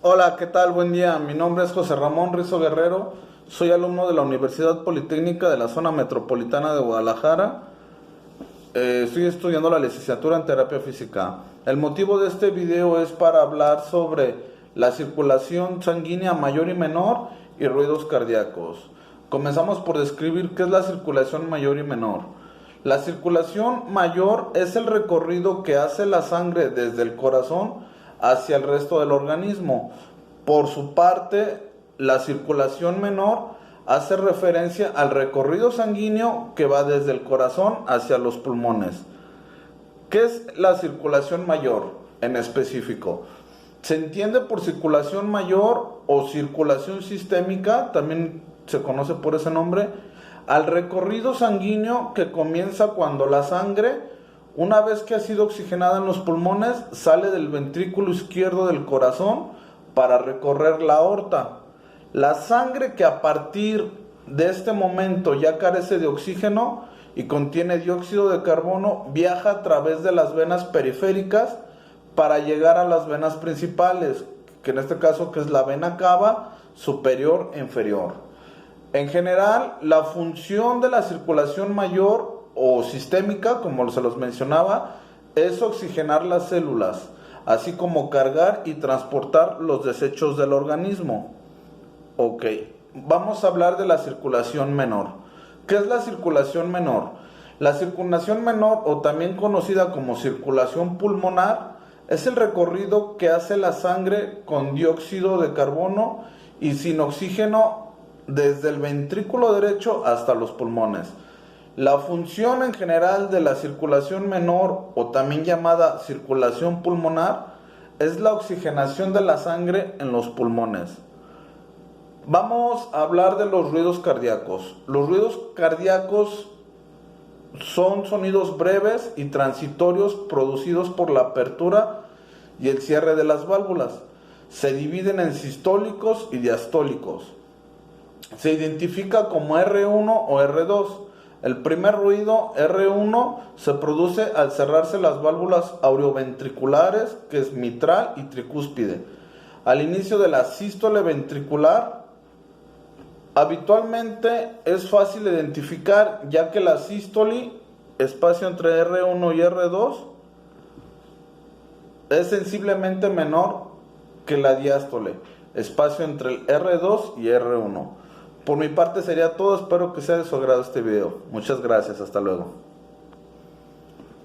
Hola, ¿qué tal? Buen día. Mi nombre es José Ramón Rizo Guerrero. Soy alumno de la Universidad Politécnica de la Zona Metropolitana de Guadalajara. Estoy estudiando la licenciatura en terapia física. El motivo de este video es para hablar sobre la circulación sanguínea mayor y menor y ruidos cardíacos. Comenzamos por describir qué es la circulación mayor y menor. La circulación mayor es el recorrido que hace la sangre desde el corazón hacia el resto del organismo. Por su parte, la circulación menor hace referencia al recorrido sanguíneo que va desde el corazón hacia los pulmones. ¿Qué es la circulación mayor en específico? Se entiende por circulación mayor o circulación sistémica, también se conoce por ese nombre, al recorrido sanguíneo que comienza cuando la sangre, una vez que ha sido oxigenada en los pulmones, sale del ventrículo izquierdo del corazón para recorrer la aorta. La sangre que a partir de este momento ya carece de oxígeno y contiene dióxido de carbono viaja a través de las venas periféricas para llegar a las venas principales, que en este caso que es la vena cava superior e inferior. En general, la función de la circulación mayor o sistémica, como se los mencionaba, es oxigenar las células, así como cargar y transportar los desechos del organismo. Ok, vamos a hablar de la circulación menor. ¿Qué es la circulación menor? La circulación menor, o también conocida como circulación pulmonar, es el recorrido que hace la sangre con dióxido de carbono y sin oxígeno desde el ventrículo derecho hasta los pulmones. La función en general de la circulación menor, o también llamada circulación pulmonar, es la oxigenación de la sangre en los pulmones. Vamos a hablar de los ruidos cardíacos. Los ruidos cardíacos son sonidos breves y transitorios producidos por la apertura y el cierre de las válvulas. Se dividen en sistólicos y diastólicos. Se identifica como R1 o R2. El primer ruido, R1, se produce al cerrarse las válvulas aureoventriculares, que es mitral y tricúspide. Al inicio de la sístole ventricular, habitualmente es fácil identificar, ya que la sístole, espacio entre R1 y R2, es sensiblemente menor que la diástole, espacio entre el R2 y R1. Por mi parte sería todo, espero que sea de su agrado este video. Muchas gracias, hasta luego.